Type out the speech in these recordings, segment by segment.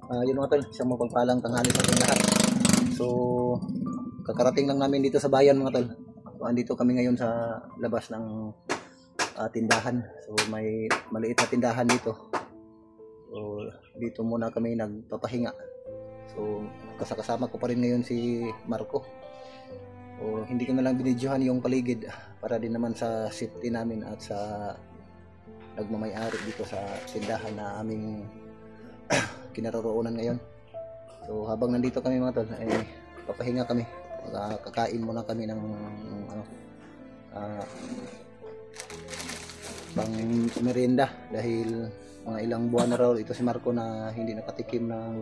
Yun mga tol, isang mapagpalang tanghali sa ating lahat. So, kakarating lang namin dito sa bayan mga tol. Andito kami ngayon sa labas ng tindahan. So, may maliit na tindahan dito. So, dito muna kami nagpapahinga. So, kasama ko pa rin ngayon si Marco. So, hindi ko na lang binidyohan yung paligid para din naman sa safety namin at sa nagmamayari dito sa tindahan na aming kinaroroonan ngayon. So habang nandito kami mga tol, ay papahinga kami. Kakain muna kami ng pang merienda dahil mga ilang buwan na raw ito si Marco na hindi nakatikim ng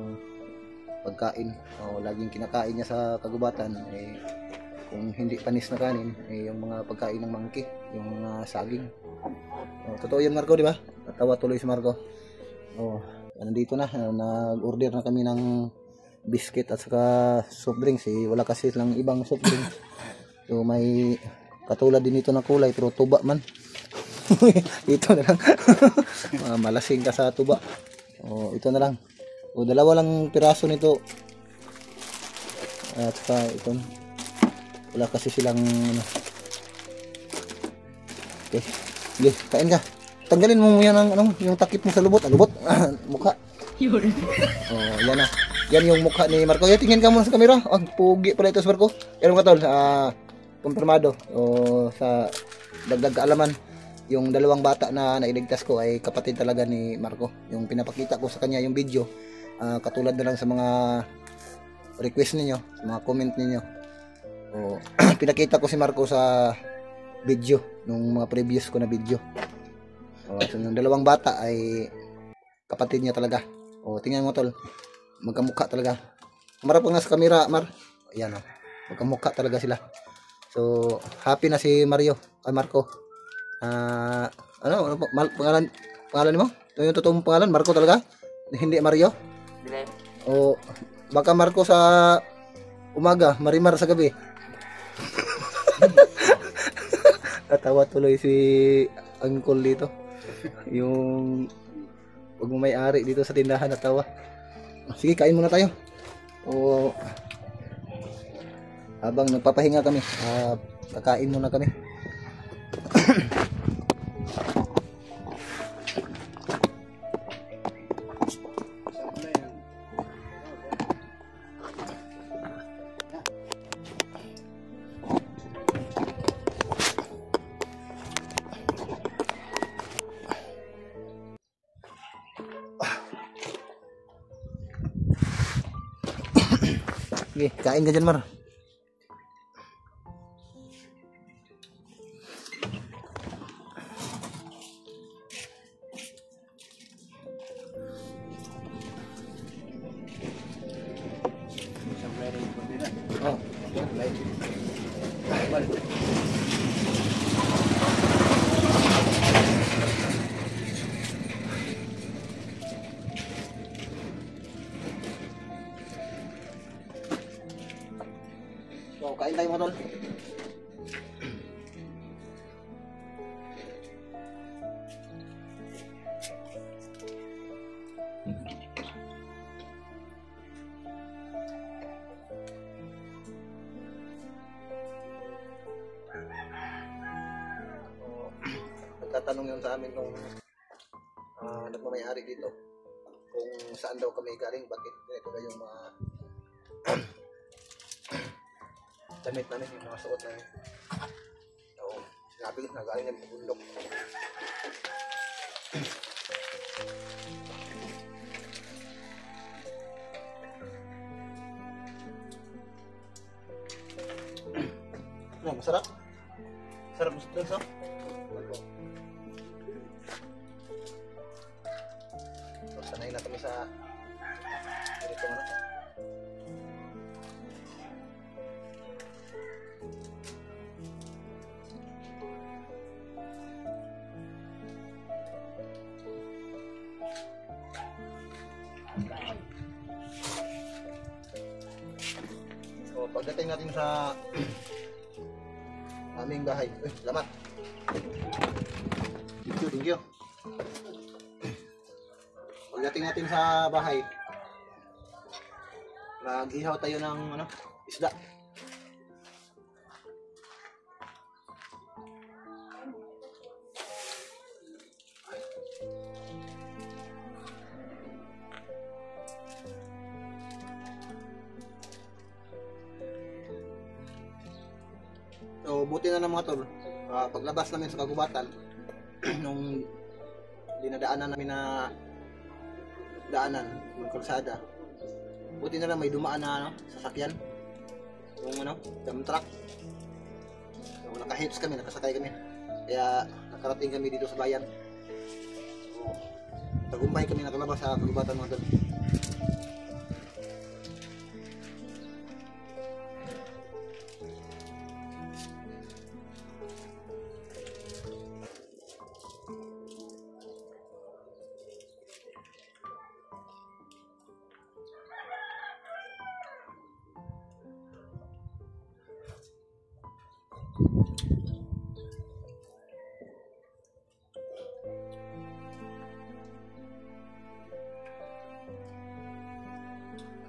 pagkain. Laging kinakain niya sa kagubatan kung hindi panis na kanin yung mga pagkain ng monkey, yung mga saging. Totoo yun Marco, di ba? Natawa tuloy si Marco. Nandito na, nag-order na kami ng biscuit at saka soft drinks. Wala kasi lang ibang soft drinks. So may katulad din ito na kulay pero tuba man. Ito na lang. Malasing ka sa tuba. Ito na lang. Dalawa lang piraso nito. At saka ito. Wala kasi silang Okay. Sige, kain ka. Tanggalin mo yan ang yung takip mo sa lubot. Lubot. Mukha. Yan na. Yan yung mukha ni Marco. Tingin ka muna sa camera. Pugi pala ito si Marco. Pero mga tol, kumpirmado. Sa dagdag kaalaman, yung dalawang bata na nailigtas ko ay kapatid talaga ni Marco. Yung pinapakita ko sa kanya yung video, katulad na lang sa mga request ninyo, sa mga comment ninyo. Pinakita ko si Marco sa video, nung mga previous ko na video. So yung dalawang bata ay kapatid niya talaga. Tingnan mo tol, magkamukha talaga. Marap nga sa camera, Mar. Ayan magkamukha talaga sila. So happy na si Marco. Ano pangalan mo? Yung totoong pangalan, Marco talaga? Hindi Mario? Baka Marco sa umaga, Marimar sa gabi. Natawa tuloy si Uncle dito. Yung pag may-ari dito sa tindahan, natawa. Sige, kain muna tayo. Habang nagpapahinga kami, kakain muna kami. Sige, kain ka dyan, Mar. Kain tayo mga tol. Nagtatanong yun sa amin nung nagmamayari dito kung saan daw kami galing, bakit ganito na yung mga damit namin, yung mga suot namin. Sinabi ko na galing namin sa bundok. Masarap? Sarap mo sa drinks, sanay na kami sa ganito na. Pagdating natin sa aming bahay, salamat. Thank you. Pagdating natin sa bahay, Mag-ihaw tayo ng ano, isda. So, buti na lang mga tol, paglabas namin sa kagubatan, nung dinadaanan namin na daanan, yung kalsada, buti na lang may dumaan na ano, sasakyan, yung ano, dump truck. So, naka-hips kami, nakasakay kami, kaya nakarating kami dito sa bayan. So, tagumpay kami nakalabas sa kagubatan mga tol.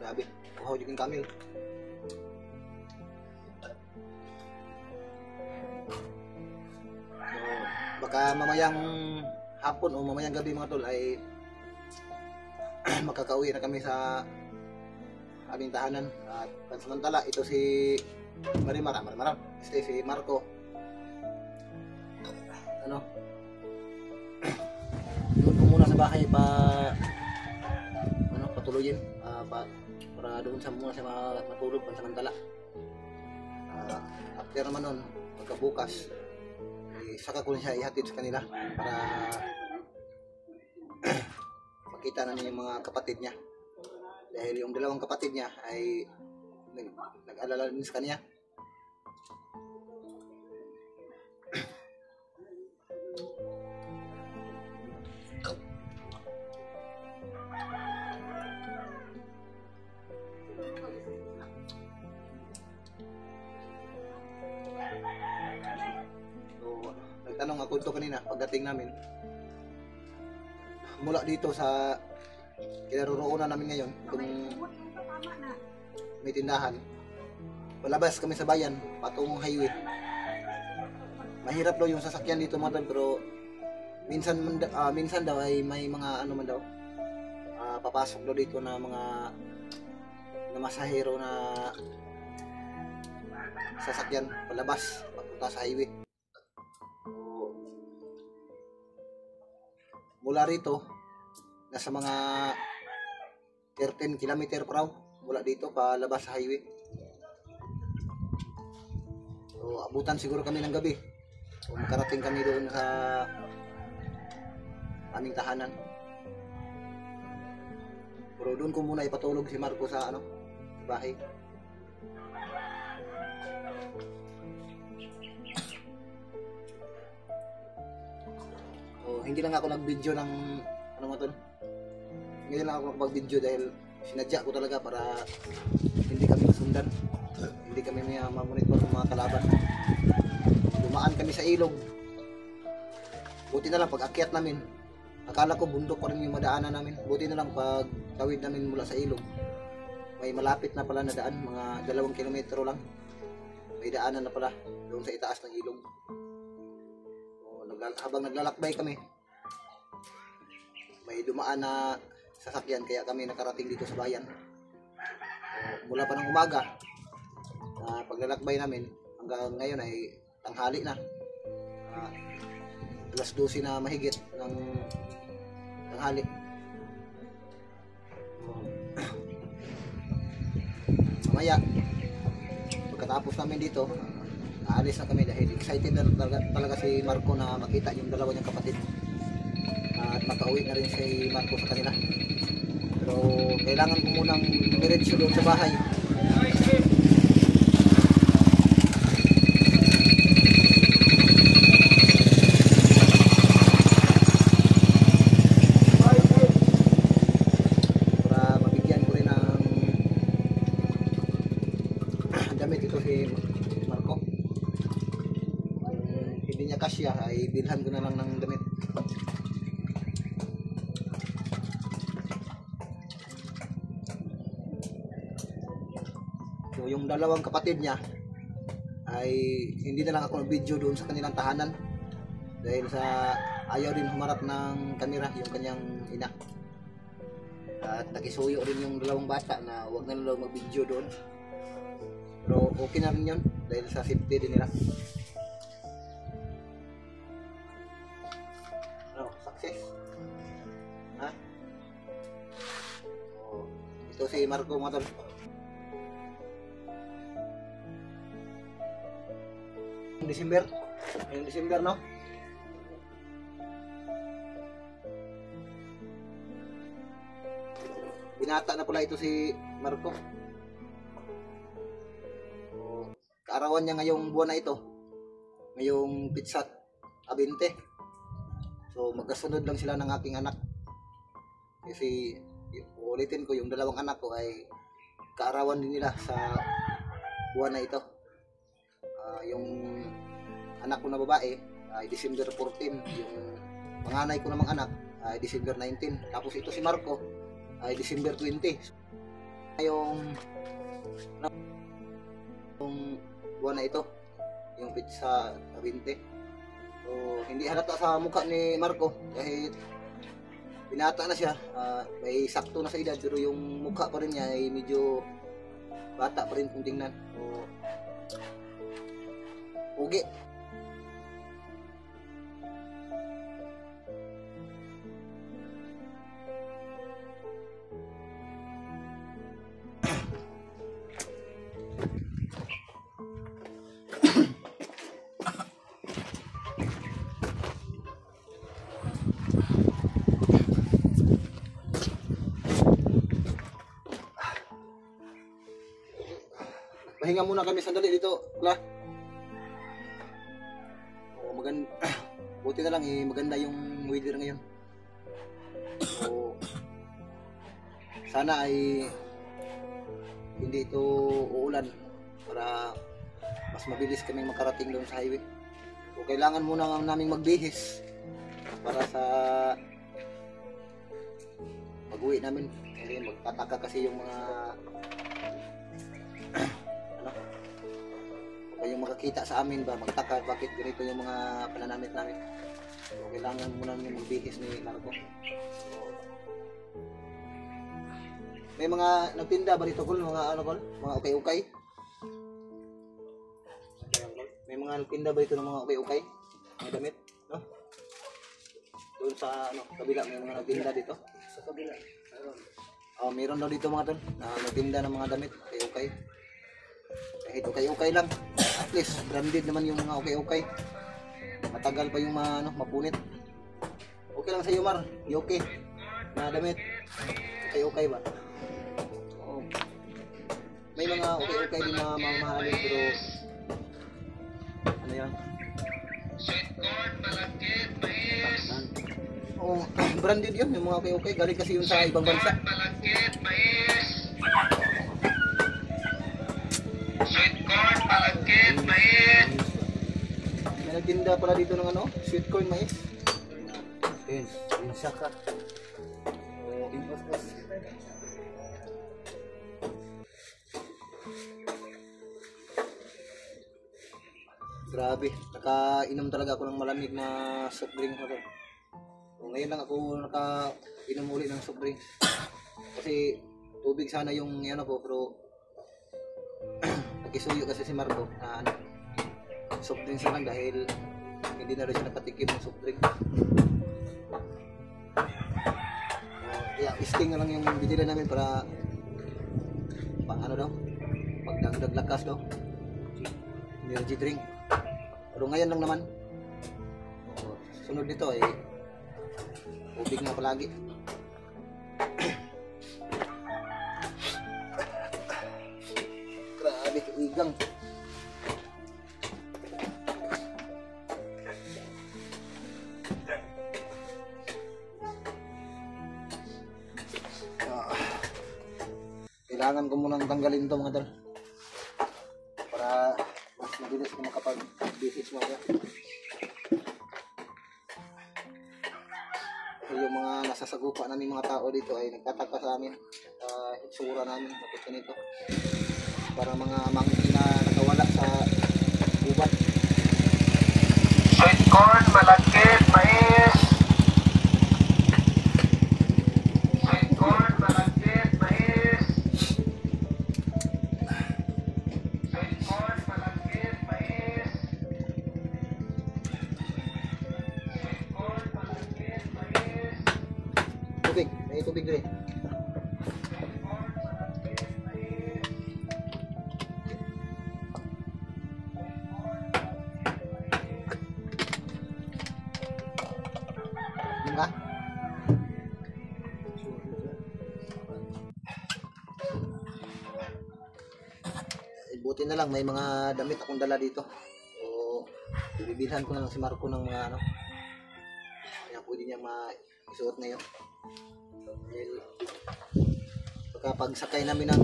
Grabe, kuhaw yung kamil. So, baka mamayang hapon o mamayang gabi mga tol ay makakauwi na kami sa aming tahanan. At pansamantala, ito si Marimar, si Marco. Ano? Doon ko muna sa bahay patuloyin para doon sa muna sa matulog pansamantala. After naman nun, pagkabukas, saka ko siya ihatid sa kanila para makita namin yung mga kapatid niya. Dahil yung dalawang kapatid niya ay nag-alala din sa kanya. Nagtanong ako ito kanina pagdating namin mula dito sa kinaroroonan namin ngayon, kung may tindahan, palabas kami sa bayan patungong highway. Mahirap daw yung sasakyan dito mga tol, pero minsan daw ay may mga ano man daw, papasok daw dito na mga masahero na sasakyan palabas papunta sa highway. Mula rito, nasa mga 13 km per hour mula dito palabas sa highway. So, abutan siguro kami ng gabi. So, makarating kami doon sa aming tahanan. Pero doon ko muna ipatulog si Marco sa bahay. So, hindi lang ako nag-video ng Hindi lang ako nakapag-video dahil sinadya ko talaga para hindi kami masundan. Hindi kami ma-monitor ng mga kalaban. Dumaan kami sa ilog. Buti na lang pag akyat namin, akala ko bundok pa rin yung madaanan namin. Buti na lang pag tawid namin mula sa ilog, may malapit na pala na daan, mga 2 kilometro lang. May daanan na pala doon sa itaas ng ilog. Habang naglalakbay kami, may dumaan na sasakyan kaya kami nakarating dito sa bayan. Mula pa ng umaga, paglalakbay namin hanggang ngayon ay tanghali na. Alas 12 na mahigit ng tanghali. Mamaya, pagkatapos namin dito, aalis na kami dahil excited na talaga si Marco na makita yung dalawa niyang kapatid. At makauwi na rin si Marco sa kanila. Pero kailangan ko munang diretso doon sa bahay. Para mabigyan ko rin ng damit ito si Marco. Hindi niya kasya ay bilhan ko na lang ng damit. So yung dalawang kapatid niya ay hindi na lang ako nag-video doon sa kanilang tahanan dahil sa ayaw rin humarap ng kamera yung kanyang ina. At nakisuyo rin yung dalawang bata na huwag na lang mag-video doon. Pero okay na rin yun dahil sa safety din nila. Ano, success? Ha? Oh, ito si Marco mga tol. December. Yung December, no? Binata na pala ito si Marco. So, kaarawan niya ngayong buwan na ito. Ngayong Pitsat 20. So magkasunod lang sila ng aking anak. Kasi ulitin ko, yung dalawang anak ko ay kaarawan din nila sa buwan na ito. Yung anak ko na babae ay December 14, yung panganay ko namang anak ay December 19, tapos ito si Marco ay December 20. Yung buwan na ito, yung Pizza 20. So hindi halata sa mukha ni Marco kahit binata na siya, may sakto na sa edad, pero yung mukha pa rin niya ay medyo bata pa rin kung tingnan. So ugi. Pahinga muna kami sandali dito, Kla. Buti na lang maganda yung weather ngayon. So sana ay hindi ito uulan para mas mabilis kaming makarating doon sa highway. So kailangan muna naming magbihis para sa pag-uwi namin. Kasi magtataka kasi yung mga yung makakita sa amin ba, magtaka bakit ganito yung mga pananamit namin. So kailangan muna yung magbihis ni Marco. May mga nagtinda ba dito, Kol? Mga ano, Kol? Mga ukay-ukay? May mga nagtinda ba dito ng mga ukay-ukay? Mga damit? No? Doon sa ano, kabila may mga nagtinda dito? Sa kabila. Oh, meron daw dito mga tol na nagtinda ng mga damit, ukay-ukay. Kahit ukay-ukay lang, at least branded naman yung mga ukay-ukay. Matagal pa yung mapunit. Okay lang sa iyo, Mar, okay na damit, ukay-ukay ba? Oh. May mga ukay-ukay din na mamahalin, pero ano yan? Sweet corn, malagkit, mais. Oh, branded yun, yung mga ukay-ukay, galing kasi yun sa ibang bansa. Malagkit, mais. Sweet corn, malagkit, mais. May nagtinda pala dito ng ano, sweet corn, mais. Yun, yung saka. Oh, impos-pos. Grabe, nakainom talaga ako ng malamig na soft drink. So, ngayon lang ako nakainom ulit ng soft drink. Kasi tubig sana yung ano ko, pero nagkisuyo kasi si Marco na soft drinks na lang dahil hindi na rin siya nakatikim ng soft drink. Kaya isting na lang yung binili namin para pang ano daw, pagdagdag lakas daw, energy drink. Pero ngayon lang naman. Sunod nito ay tubig na palagi. Grabe, igang. Kailangan ko munang tanggalin to mga tol para mas mabilis ko makapag-business mo ya. Yung mga nasasagupa namin mga tao dito ay nagtataka sa amin, itsura namin, bakit ganito. para mga monkey na nakawala sa gubat. Sweet corn, malagkit, mais. Sweet corn, malagkit, mais. Sweet corn, malagkit, mais. Sweet corn, malagkit, mais. Tubig, may tubig rin. Yun ka? Buti na lang may mga damit akong dala dito. So, bibilhan ko na lang si Marco ng mga ano. Kaya pwede niya maisuot ngayon. Dahil pagkapag-sakay namin ng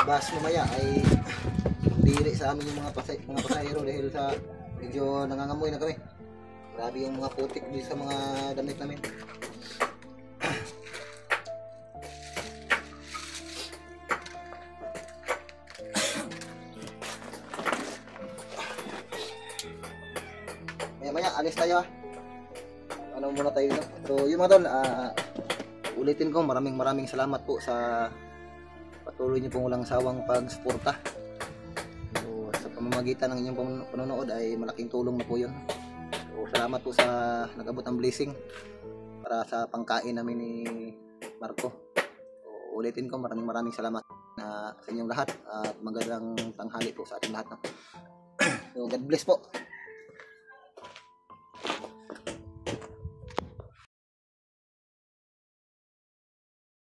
bus mamaya ay diri sa amin yung mga pasahero dahil sa medyo nangangamoy na kami. Grabe yung mga putik dito sa mga damit namin. Maya alis tayo ah. Ano muna tayo dito. So yun mga tol, ulitin ko maraming salamat po sa patuloy niyo pong walang sawang pagsuporta. So sa pamamagitan ng inyong panonood ay malaking tulong na po yun. So salamat po sa nag-abot ng blessing para sa pangkain namin ni Marco. So ulitin ko maraming salamat sa inyong lahat at magandang tanghali po sa ating lahat. No? So God bless po.